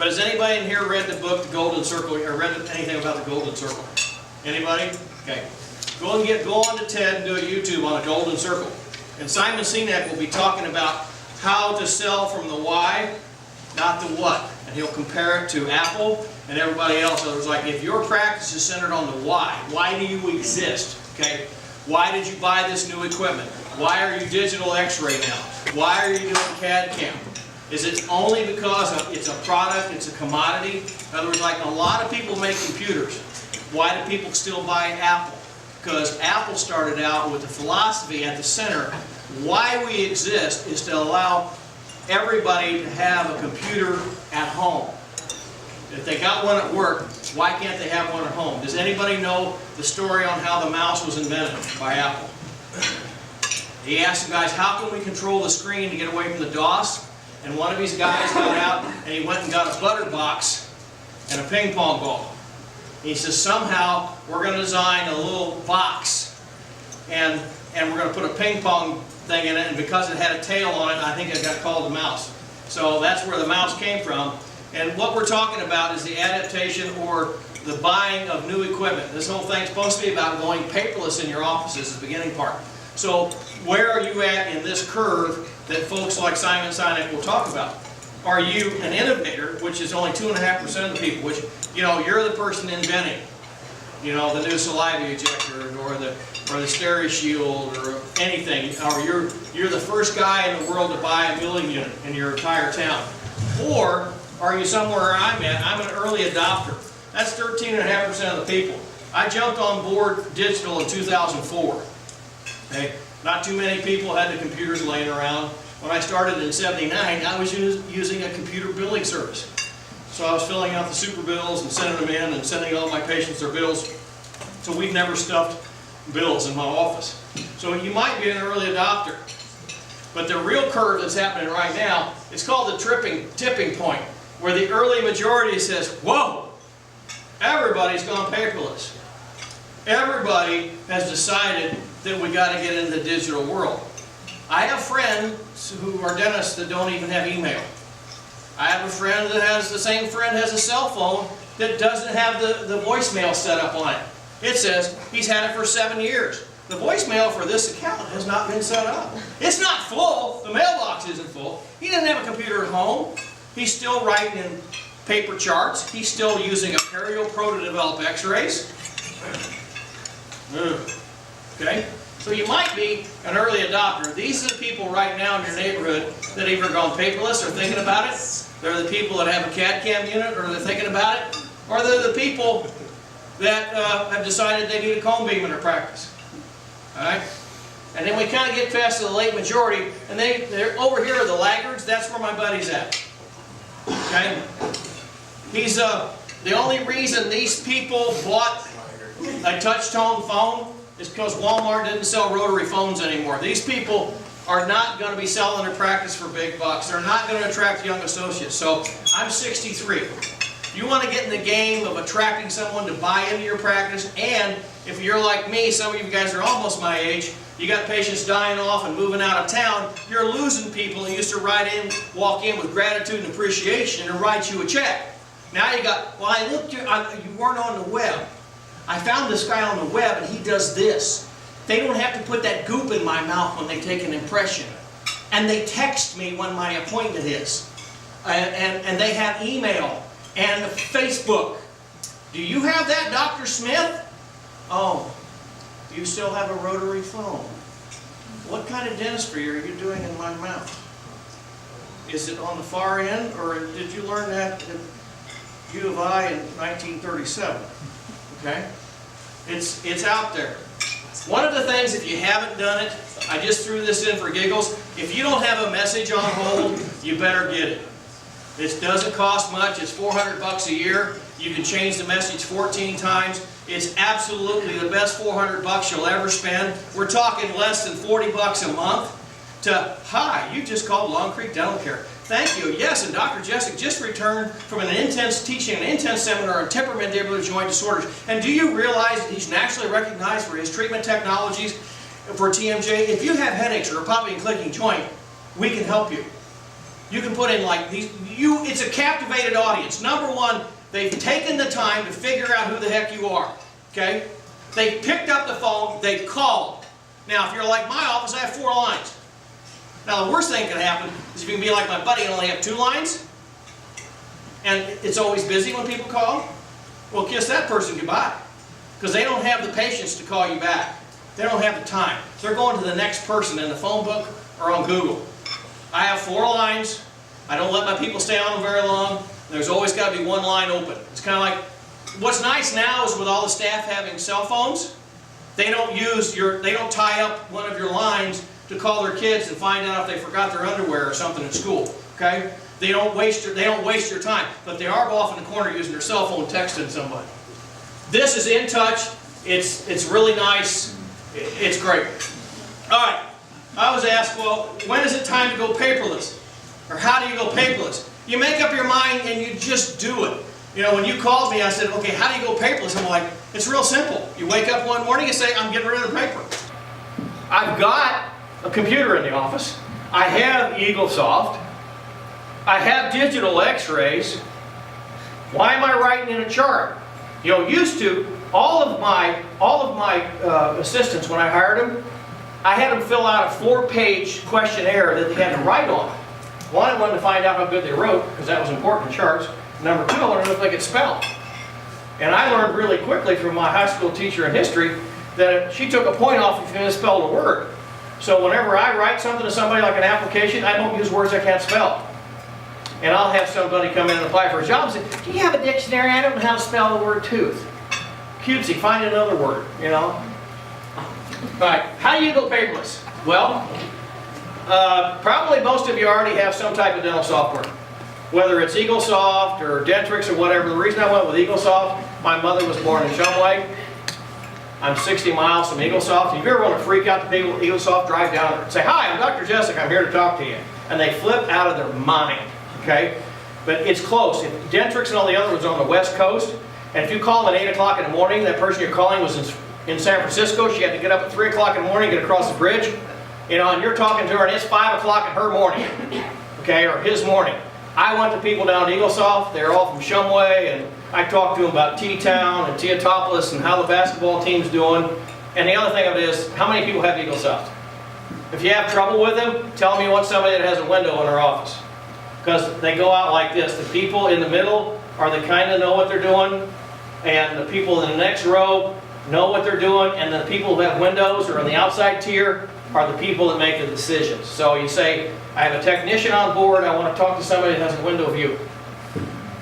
But has anybody in here read the book, The Golden Circle, or read anything about the Golden Circle? Anybody? Okay. Go on to TED and do a YouTube on the Golden Circle. And Simon Sinek will be talking about how to sell from the why, not the what. And he'll compare it to Apple and everybody else. So it's like, if your practice is centered on the why do you exist? Okay? Why did you buy this new equipment? Why are you digital x-ray now? Why are you doing CAD CAM? Is it only because it's a product, it's a commodity? In other words, like a lot of people make computers. Why do people still buy Apple? Because Apple started out with the philosophy at the center. Why we exist is to allow everybody to have a computer at home. If they got one at work, why can't they have one at home? Does anybody know the story on how the mouse was invented by Apple? He asked the guys, how can we control the screen to get away from the DOS? And one of these guys got out and he went and got a butter box and a ping pong ball. He says, somehow we're going to design a little box and we're going to put a ping pong thing in it, and because it had a tail on it, I think it got called the mouse. So that's where the mouse came from. And what we're talking about is the adaptation or the buying of new equipment. This whole thing's supposed to be about going paperless in your offices is the beginning part. So where are you at in this curve that folks like Simon Sinek will talk about? Are you an innovator, which is only 2.5% of the people, which, you know, you're the person inventing, you know, the new saliva ejector or the Steri-Shield or anything, or you're the first guy in the world to buy a milling unit in your entire town. Or are you somewhere where I'm at? I'm an early adopter. That's 13.5% of the people. I jumped on board digital in 2004. Okay? Not too many people had the computers laying around. When I started in '79, I was using a computer billing service. So I was filling out the super bills and sending them in and sending all my patients their bills. So we've never stuffed bills in my office. So you might be an early adopter. But the real curve that's happening right now, it's called the tipping point, where the early majority says, whoa, everybody's gone paperless. Everybody has decided that we got to get into the digital world. I have friends who are dentists that don't even have email. I have a friend that has, the same friend has a cell phone that doesn't have the voicemail set up on it. It says he's had it for 7 years. The voicemail for this account has not been set up. It's not full. The mailbox isn't full. He doesn't have a computer at home. He's still writing in paper charts. He's still using a Perio Pro to develop x-rays. Okay? So you might be an early adopter. These are the people right now in your neighborhood that either gone paperless or thinking about it. They're the people that have a CAD CAM unit or they're thinking about it. Or they're the people that have decided they need a cone beam in their practice. Alright? And then we kind of get past to the late majority, and they're over here are the laggards. That's where my buddy's at. Okay? He's the only reason these people bought a touch-tone phone is because Walmart didn't sell rotary phones anymore. These people are not going to be selling their practice for big bucks. They're not going to attract young associates. So I'm 63. You want to get in the game of attracting someone to buy into your practice, and if you're like me, some of you guys are almost my age, you got patients dying off and moving out of town, you're losing people who used to walk in with gratitude and appreciation and write you a check. Now you got, well, I looked, you weren't on the web. I found this guy on the web and he does this. They don't have to put that goop in my mouth when they take an impression. And they text me when my appointment is. And they have email and Facebook. Do you have that, Dr. Smith? Oh, do you still have a rotary phone? What kind of dentistry are you doing in my mouth? Is it on the far end, or did you learn that at U of I in 1937? Okay? It's out there. One of the things, if you haven't done it, I just threw this in for giggles, if you don't have a message on hold, you better get it. This doesn't cost much. It's $400 a year. You can change the message 14 times. It's absolutely the best $400 you'll ever spend. We're talking less than $40 a month. Hi, you just called Long Creek Dental Care. Thank you. Yes, and Dr. Jesek just returned from an intense seminar on temporomandibular joint disorders. And do you realize that he's nationally recognized for his treatment technologies for TMJ? If you have headaches or a popping and clicking joint, we can help you. You can put in like these, it's a captivated audience. Number one, they've taken the time to figure out who the heck you are, okay? They picked up the phone, they called. Now, if you're like my office, I have 4 lines. Now, the worst thing that can happen is if you can be like my buddy and only have 2 lines, and it's always busy when people call, well, kiss that person goodbye. Because they don't have the patience to call you back. They don't have the time. They're going to the next person in the phone book or on Google. I have 4 lines. I don't let my people stay on them very long. There's always got to be 1 line open. It's kind of like, what's nice now is with all the staff having cell phones, they don't tie up one of your lines to call their kids and find out if they forgot their underwear or something in school. Okay? They don't waste your time, but they are off in the corner using their cell phone texting somebody. This is In Touch. It's really nice. It's great. All right. I was asked, well, when is it time to go paperless? Or how do you go paperless? You make up your mind and you just do it. You know, when you called me, I said, okay, how do you go paperless? I'm like, it's real simple. You wake up one morning and say, I'm getting rid of the paper. I've got a computer in the office. I have EagleSoft. I have digital x-rays. Why am I writing in a chart? You know, used to, all of my assistants, when I hired them, I had them fill out a 4-page questionnaire that they had to write on. One, I wanted to find out how good they wrote, because that was important in charts. Number 2, I wanted to know if they could spell. And I learned really quickly from my high school teacher in history that she took a point off if you misspelled a word. So whenever I write something to somebody like an application, I don't use words I can't spell. And I'll have somebody come in and apply for a job and say, do you have a dictionary? I don't know how to spell the word tooth. Cutesy, find another word, you know. All right, how do you go paperless? Well, probably most of you already have some type of dental software. Whether it's EagleSoft or Dentrix or whatever. The reason I went with EagleSoft, my mother was born in Shumway. I'm 60 miles from EagleSoft. If you ever want to freak out the people at EagleSoft, drive down there and say, hi, I'm Dr. Jesek, I'm here to talk to you. And they flip out of their mind, okay? But it's close. If Dentrix and all the other ones are on the West Coast, and if you call them at 8 o'clock in the morning, that person you're calling was in San Francisco, she had to get up at 3 o'clock in the morning, get across the bridge, you know, and you're talking to her and it's 5 o'clock in her morning, okay, or his morning. I went to people down at EagleSoft, they're all from Shumway, and I talked to them about T-Town and Teotopolis and how the basketball team's doing. And the other thing of it is, how many people have EagleSoft? If you have trouble with them, tell me you want somebody that has a window in their office. Because they go out like this. The people in the middle are the kind that know what they're doing, and the people in the next row know what they're doing, and the people who have windows or in the outside tier are the people that make the decisions. So you say, I have a technician on board, I want to talk to somebody that has a window view.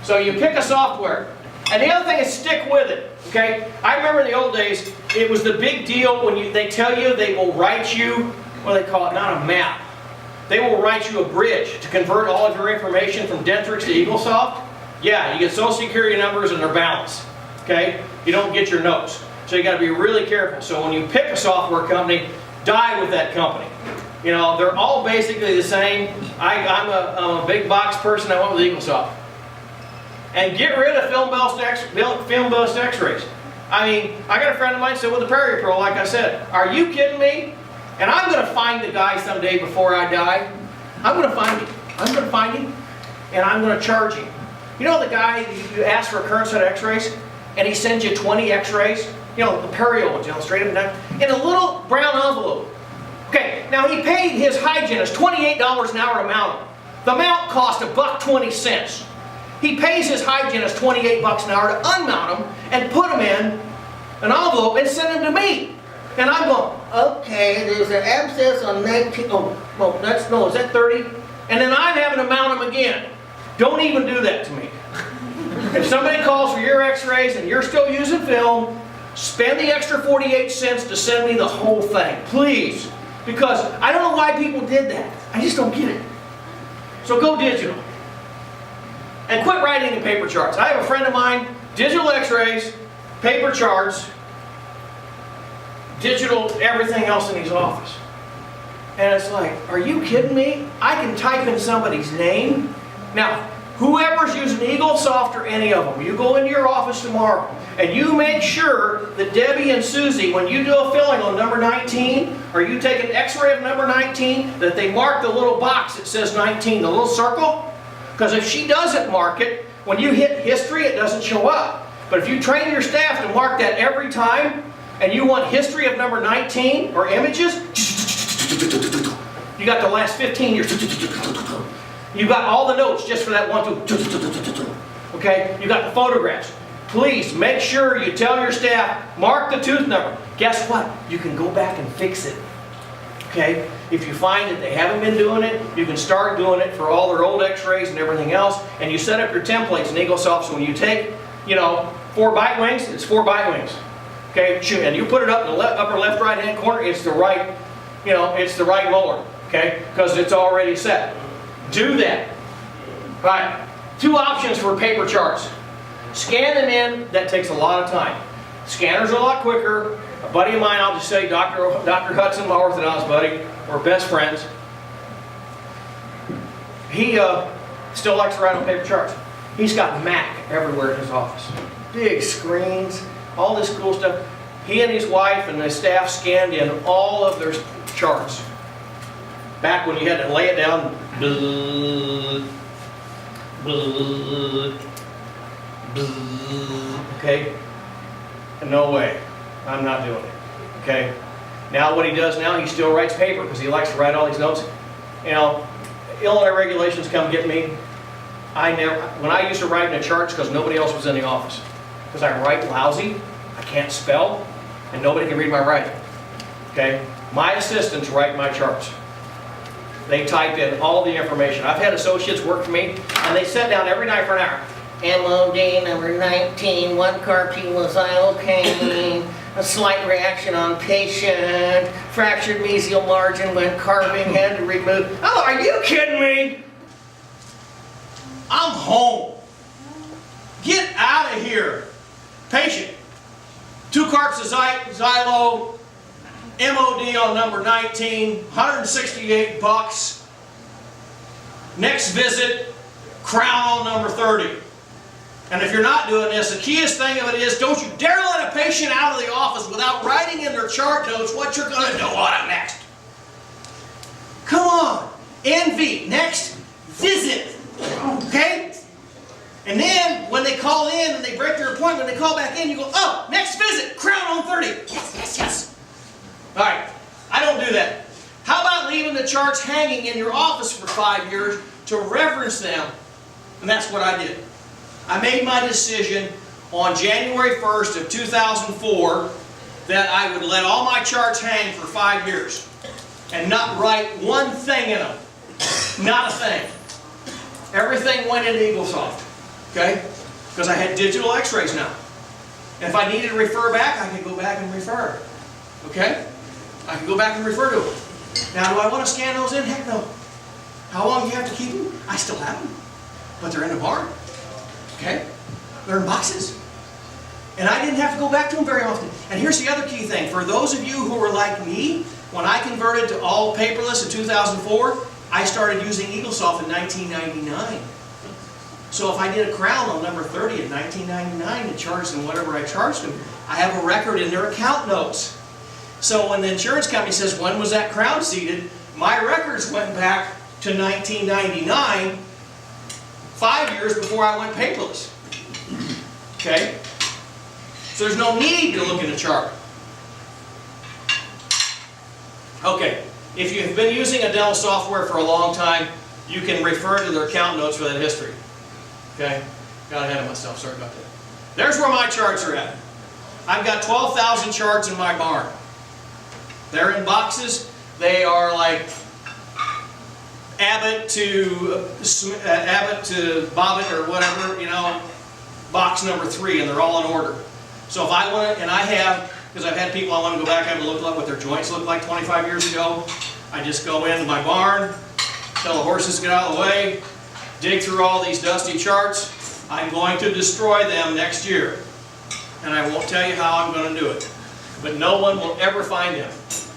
So you pick a software, and the other thing is stick with it, okay? I remember in the old days, it was the big deal when they tell you they will write you, what do they call it, not a map. They will write you a bridge to convert all of your information from Dentrix to EagleSoft. Yeah, you get social security numbers and their balance, okay? You don't get your notes. So you got to be really careful. So when you pick a software company, die with that company. You know, they're all basically the same. I'm a big box person, I went with EagleSoft. And get rid of film-based x-rays. I mean, I got a friend of mine still with the Prairie Pro, like I said. Are you kidding me? And I'm going to find the guy someday before I die. I'm going to find him. I'm going to find him, and I'm going to charge him. You know the guy, you ask for a current set of x-rays, and he sends you 20 x-rays? You know, the perio ones, you know, straight up and down, in a little brown envelope. Okay, now he paid his hygienist $28 an hour to mount them. The mount cost $1.20. He pays his hygienist $28 an hour to unmount them and put them in an envelope and send them to me. And I'm going, okay, there's an abscess on 19, oh, well, is that 30? And then I'm having to mount them again. Don't even do that to me. If somebody calls for your x-rays and you're still using film, spend the extra 48 cents to send me the whole thing, please. Because I don't know why people did that. I just don't get it. So go digital. And quit writing in paper charts. I have a friend of mine, digital x-rays, paper charts, digital everything else in his office. And it's like, are you kidding me? I can type in somebody's name. Now, Whoever's using EagleSoft or any of them, you go into your office tomorrow and you make sure that Debbie and Susie, when you do a filling on number 19, or you take an x-ray of number 19, that they mark the little box that says 19, the little circle. Because if she doesn't mark it, when you hit history, it doesn't show up. But if you train your staff to mark that every time, and you want history of number 19 or images, you got the last 15 years. You got all the notes just for that one. Okay? You got the photographs. Please make sure you tell your staff, mark the tooth number. Guess what? You can go back and fix it. Okay? If you find that they haven't been doing it, you can start doing it for all their old x-rays and everything else. And you set up your templates in EagleSoft, so when you take, 4 bite wings, it's 4 bite wings. Okay? And you put it up in the upper left right hand corner, it's the right, it's the right molar. Okay? Because it's already set. Do that. Right. 2 options for paper charts. Scan them in, that takes a lot of time. Scanners are a lot quicker. A buddy of mine, I'll just say, Dr. Hudson, my orthodontist buddy, we're best friends. He still likes to write on paper charts. He's got Mac everywhere in his office. Big screens, all this cool stuff. He and his wife and his staff scanned in all of their charts. Back when you had to lay it down, okay? No way. I'm not doing it. Okay? Now what he does now, he still writes paper because he likes to write all these notes. Illinois regulations come get me. When I used to write in the charts, because nobody else was in the office. Because I write lousy, I can't spell, and nobody can read my writing. Okay? My assistants write my charts. They type in all the information. I've had associates work for me, and they sit down every night for an hour. MOD number 19, 1 carpine was ilocaine, a slight reaction on patient, fractured mesial margin when carving, had to remove. Oh, are you kidding me? I'm home. Get out of here. Patient, 2 carps of Xylo, MOD on number 19, $168. Next visit, crown on number 30. And if you're not doing this, the keyest thing of it is, don't you dare let a patient out of the office without writing in their chart notes what you're going to do on them next. Come on. NV, next visit. Okay? And then, when they call in and they break their appointment, they call back in, you go, oh, next visit, crown on 30. Yes, yes, yes. All right. I don't do that. How about leaving the charts hanging in your office for 5 years to reference them? And that's what I did. I made my decision on January 1st of 2004 that I would let all my charts hang for 5 years and not write one thing in them. Not a thing. Everything went into EagleSoft. Okay? Because I had digital x-rays now. And if I needed to refer back, I could go back and refer. Okay? I can go back and refer to them. Now, do I want to scan those in? Heck no. How long do you have to keep them? I still have them. But they're in the barn. Okay? They're in boxes. And I didn't have to go back to them very often. And here's the other key thing. For those of you who were like me, when I converted to all paperless in 2004, I started using EagleSoft in 1999. So if I did a crown on number 30 in 1999 and charged them whatever I charged them, I have a record in their account notes. So when the insurance company says, when was that crown seated? My records went back to 1999, 5 years before I went paperless. Okay? So there's no need to look in the chart. Okay, if you have been using a dental software for a long time, you can refer to their account notes for that history. Okay? Got ahead of myself, sorry about that. There's where my charts are at. I've got 12,000 charts in my barn. They're in boxes. They are like Abbott to Bobbitt or whatever, box number 3, and they're all in order. So if I want to, and I have, because I've had people I want to go back and look at what their joints looked like 25 years ago, I just go into my barn, tell the horses to get out of the way, dig through all these dusty charts. I'm going to destroy them next year. And I won't tell you how I'm going to do it. But no one will ever find them.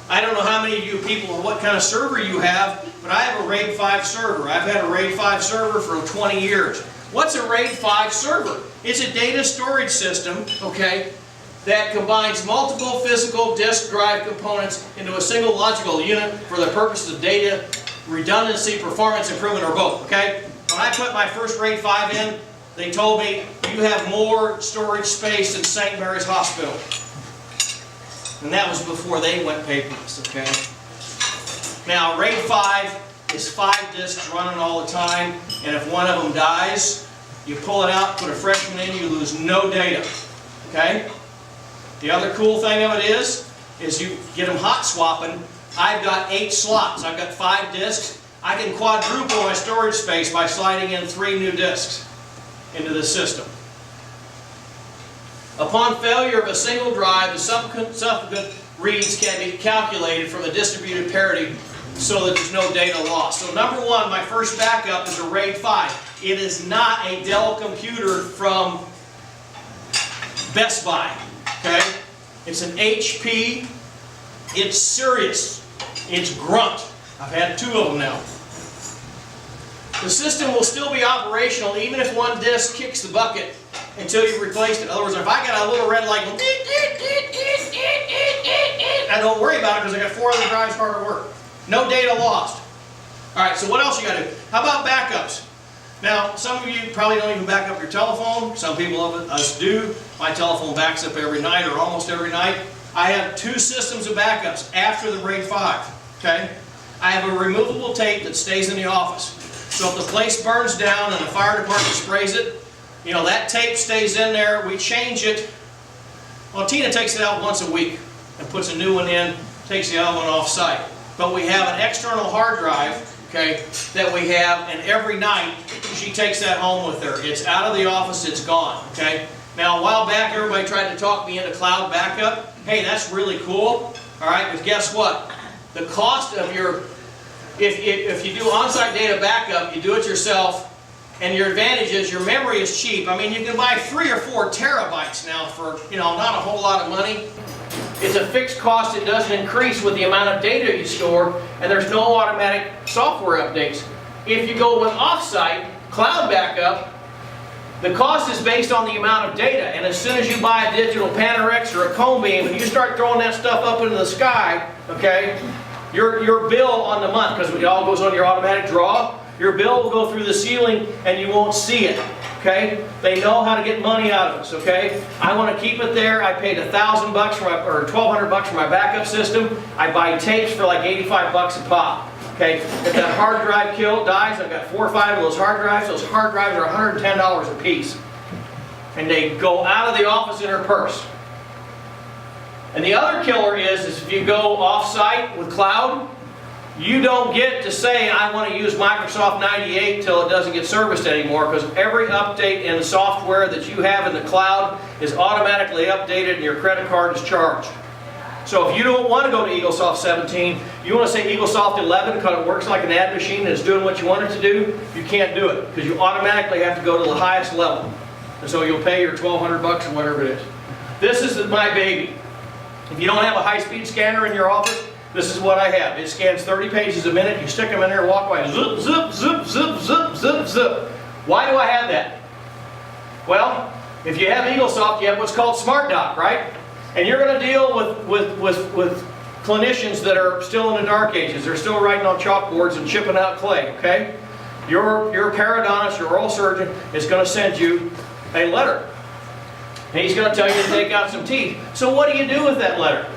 I don't know how many of you people or what kind of server you have, but I have a RAID 5 server. I've had a RAID 5 server for 20 years. What's a RAID 5 server? It's a data storage system, okay, that combines multiple physical disk drive components into a single logical unit for the purpose of data redundancy, performance improvement, or both, okay? When I put my first RAID 5 in, they told me, you have more storage space than St. Mary's Hospital. And that was before they went paperless, okay? Now, RAID 5 is 5 disks running all the time, and if one of them dies, you pull it out, put a fresh one in, you lose no data, okay? The other cool thing of it is you get them hot swapping. I've got 8 slots. I've got 5 disks. I can quadruple my storage space by sliding in 3 new disks into the system. Upon failure of a single drive, the subsequent reads can be calculated from a distributed parity so that there's no data loss. So number one, my first backup is a RAID 5. It is not a Dell computer from Best Buy. Okay? It's an HP. It's serious. It's grunt. I've had 2 of them now. The system will still be operational even if one disk kicks the bucket until you've replaced it. In other words, if I got a little red light going, I don't worry about it because I got 4 other drives hard to work. No data lost. Alright, so what else you got to do? How about backups? Now, some of you probably don't even back up your telephone. Some people of us do. My telephone backs up every night or almost every night. I have 2 systems of backups after the RAID 5. Okay? I have a removable tape that stays in the office. So if the place burns down and the fire department sprays it, you know, that tape stays in there. We change it. Well, Tina takes it out once a week and puts a new one in, takes the other one off site. But we have an external hard drive, okay, that we have, and every night she takes that home with her. It's out of the office, it's gone, okay? Now, a while back, everybody tried to talk me into cloud backup. Hey, that's really cool, all right, but guess what? The cost of your, if you do on-site data backup, you do it yourself, and your advantage is your memory is cheap. I mean, you can buy 3 or 4 terabytes now for, you know, not a whole lot of money. It's a fixed cost. It doesn't increase with the amount of data you store, and there's no automatic software updates. If you go with off-site cloud backup, the cost is based on the amount of data, and as soon as you buy a digital Panorex or a cone beam and you start throwing that stuff up into the sky, okay, your bill on the month, because it all goes on your automatic draw, your bill will go through the ceiling and you won't see it. Okay? They know how to get money out of us, okay? I want to keep it there. I paid $1,000 for my, or $1,200 for my backup system. I buy tapes for like $85 a pop. Okay? If that hard drive dies, I've got 4 or 5 of those hard drives. Those hard drives are $110 a piece. And they go out of the office in her purse. And the other killer is if you go off-site with cloud, you don't get to say, I want to use Microsoft 98 till it doesn't get serviced anymore, because every update in the software that you have in the cloud is automatically updated and your credit card is charged. So if you don't want to go to EagleSoft 17, you want to say EagleSoft 11 because it works like an ad machine and it's doing what you want it to do, you can't do it because you automatically have to go to the highest level. And so you'll pay your $1,200 or whatever it is. This is my baby. If you don't have a high-speed scanner in your office, this is what I have. It scans 30 pages a minute. You stick them in there, walk away. Zip, zip, zip, zip, zip, zip, zip. Why do I have that? Well, if you have EagleSoft, you have what's called Smart Dock, right? And you're going to deal with clinicians that are still in the dark ages. They're still writing on chalkboards and chipping out clay, okay? Your periodontist, your oral surgeon, is going to send you a letter. And he's going to tell you to take out some teeth. So what do you do with that letter?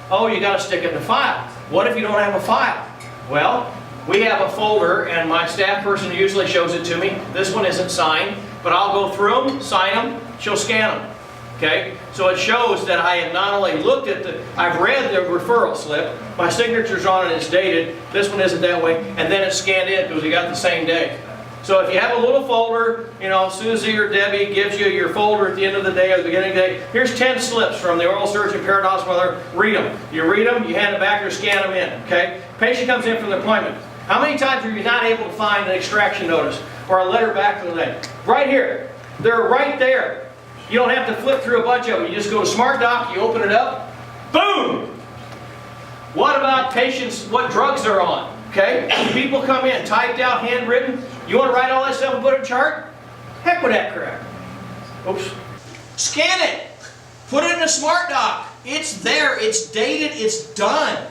Oh, you got to stick it in a file. What if you don't have a file? Well, we have a folder, and my staff person usually shows it to me. This one isn't signed, but I'll go through them, sign them, she'll scan them. Okay? So it shows that I have not only looked at I've read the referral slip, my signature's on it, it's dated, this one isn't that way, and then it's scanned in because we got the same day. So if you have a little folder, you know, Susie or Debbie gives you your folder at the end of the day or the beginning of the day. Here's 10 slips from the oral surgeon, periodontist, mother. Read them. You read them, you hand it back or scan them in. Okay? Patient comes in for the appointment. How many times are you not able to find an extraction notice or a letter back from the day? Right here. They're right there. You don't have to flip through a bunch of them. You just go to Smart Dock, you open it up, boom! What about patients, what drugs they're on? Okay? People come in, typed out, handwritten. You want to write all that stuff and put it in a chart? Heck with that crap. Oops. Scan it. Put it in a smart doc. It's there. It's dated. It's done.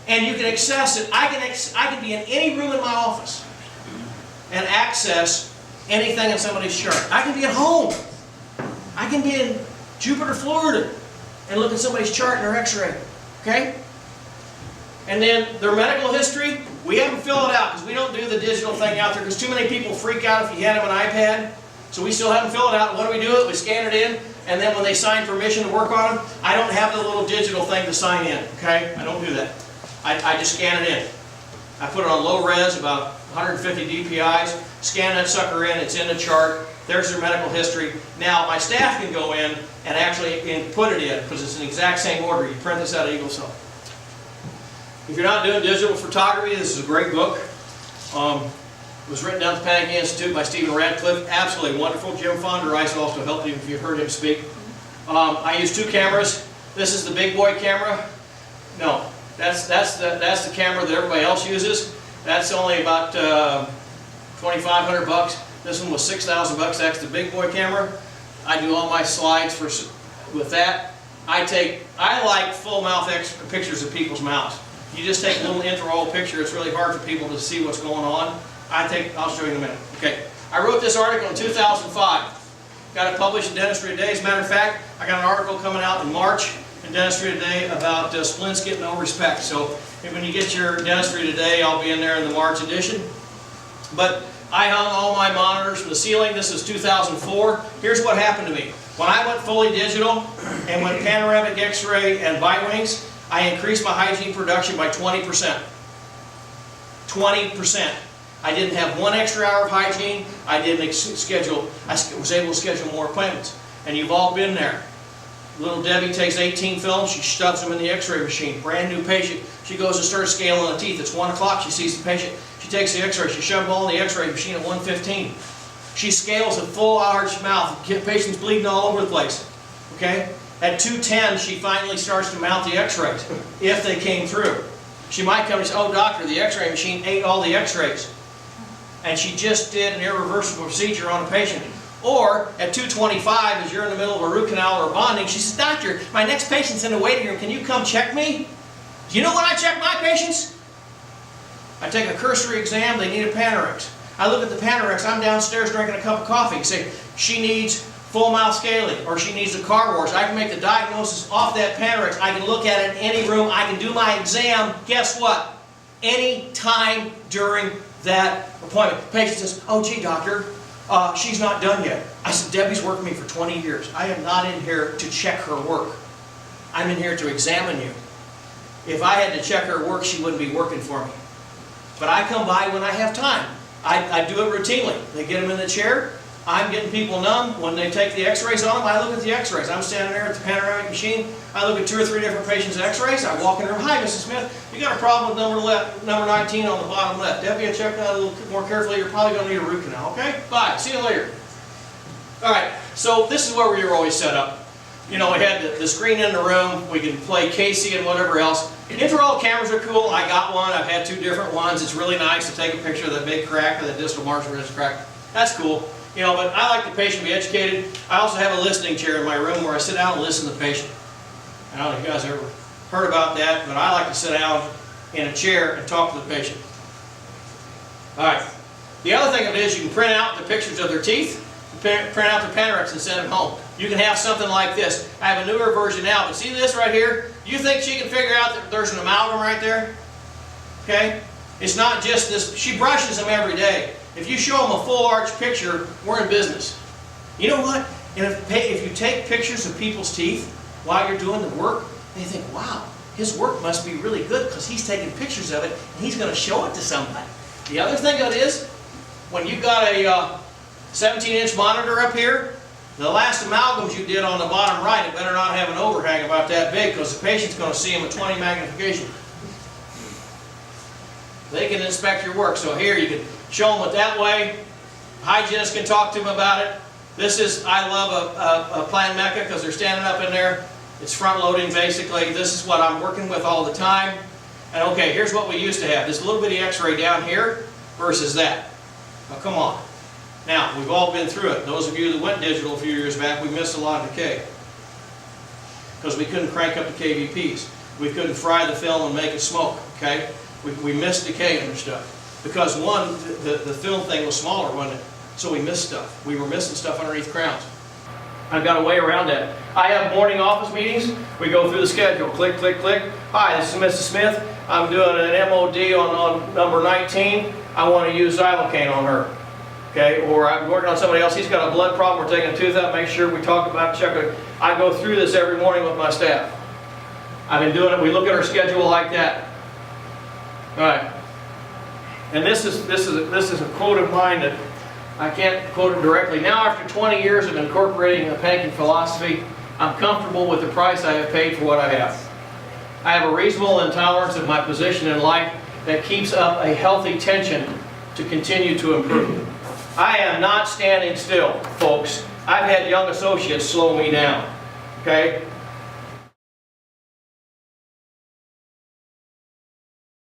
And you can access it. I can be in any room in my office and access anything in somebody's chart. I can be at home. I can be in Jupiter, Florida and look at somebody's chart and their x-ray. Okay? And then their medical history, we have them fill it out because we don't do the digital thing out there because too many people freak out if you hand them an iPad. So we still have them fill it out. What do? We scan it in, and then when they sign permission to work on them, I don't have the little digital thing to sign in. Okay? I don't do that. I just scan it in. I put it on low res, about 150 DPIs, scan that sucker in, it's in the chart, there's their medical history. Now my staff can go in and actually put it in because it's in the exact same order. You print this out of EagleSoft. If you're not doing digital photography, this is a great book. It was written down at the Panic Institute by Stephen Radcliffe. Absolutely wonderful. Jim Fonda-Rice also helped you if you've heard him speak. I use 2 cameras. This is the big boy camera. No, that's the camera that everybody else uses. That's only about $2,500 bucks. This one was $6,000 bucks. That's the big boy camera. I do all my slides with that. I like full mouth pictures of people's mouths. You just take a little intraoral picture. It's really hard for people to see what's going on. I'll show you in a minute. Okay. I wrote this article in 2005. Got it published in Dentistry Today. As a matter of fact, I got an article coming out in March in Dentistry Today about splints getting no respect. So when you get your Dentistry Today, I'll be in there in the March edition. But I hung all my monitors from the ceiling. This is 2004. Here's what happened to me. When I went fully digital and went panoramic x-ray and bite wings, I increased my hygiene production by 20%. 20%. I didn't have 1 extra hour of hygiene. I was able to schedule more appointments. And you've all been there. Little Debbie takes 18 films, she stuffs them in the x-ray machine. Brand new patient, she goes and starts scaling the teeth. It's 1 o'clock, she sees the patient. She takes the x-ray, she shoves them all in the x-ray machine at 1:15. She scales a full arch mouth. The patient's bleeding all over the place. Okay? At 2:10, she finally starts to mount the x-rays, if they came through. She might come and say, oh doctor, the x-ray machine ate all the x-rays. And she just did an irreversible procedure on a patient. Or at 2:25, as you're in the middle of a root canal or bonding, she says, doctor, my next patient's in the waiting room, can you come check me? Do you know when I check my patients? I take a cursory exam, they need a Panorex. I look at the Panorex, I'm downstairs drinking a cup of coffee. You say, she needs full mouth scaling, or she needs a car wash. I can make the diagnosis off that Panorex. I can look at it in any room. I can do my exam, guess what? Any time during that appointment. The patient says, oh gee doctor, she's not done yet. I said, Debbie's worked with me for 20 years. I am not in here to check her work. I'm in here to examine you. If I had to check her work, she wouldn't be working for me. But I come by when I have time. I do it routinely. They get them in the chair. I'm getting people numb. When they take the x-rays on them, I look at the x-rays. I'm standing there at the panoramic machine. I look at 2 or 3 different patients' x-rays. I walk in the room. Hi, Mrs. Smith. You got a problem with number 19 on the bottom left. Debbie, I checked that a little more carefully. You're probably going to need a root canal. Okay? Bye. See you later. All right. So this is where we were always set up. You know, we had the screen in the room. We can play Casey and whatever else. Intraoral cameras are cool. I got one. I've had 2 different ones. It's really nice to take a picture of that big crack or that distal margin ridge crack. That's cool. You know, but I like the patient to be educated. I also have a listening chair in my room where I sit down and listen to the patient. I don't know if you guys ever heard about that, but I like to sit down in a chair and talk to the patient. All right. The other thing of it is you can print out the pictures of their teeth, print out their Panorex and send them home. You can have something like this. I have a newer version now, but see this right here? You think she can figure out that there's an amalgam right there? Okay? It's not just this. She brushes them every day. If you show them a full arch picture, we're in business. You know what? And if you take pictures of people's teeth while you're doing the work, they think, wow, his work must be really good because he's taking pictures of it and he's going to show it to somebody. The other thing of it is, when you've got a 17-inch monitor up here, the last amalgams you did on the bottom right, it better not have an overhang about that big because the patient's going to see them at 20 magnification. They can inspect your work. So here you can show them it that way. Hygienists can talk to them about it. This is, I love a Plan Mecca because they're standing up in there. It's front loading basically. This is what I'm working with all the time. And okay, here's what we used to have. This little bitty x-ray down here versus that. Now come on. Now, we've all been through it. Those of you that went digital a few years back, we missed a lot of decay. Because we couldn't crank up the KVPs. We couldn't fry the film and make it smoke, okay? We missed decay under stuff. Because one, the film thing was smaller, wasn't it? So we missed stuff. We were missing stuff underneath crowns. I've got a way around that. I have morning office meetings. We go through the schedule. Click, click, click. Hi, this is Mrs. Smith. I'm doing an MOD on number 19. I want to use xylocaine on her. Okay, or I'm working on somebody else, he's got a blood problem, we're taking a tooth out, make sure we talk about it, check it. I go through this every morning with my staff. I've been doing it, we look at our schedule like that. Alright. And this is a quote of mine that I can't quote it directly. Now after 20 years of incorporating the banking philosophy, I'm comfortable with the price I have paid for what I have. I have a reasonable intolerance of my position in life that keeps up a healthy tension to continue to improve. I am not standing still, folks. I've had young associates slow me down. Okay?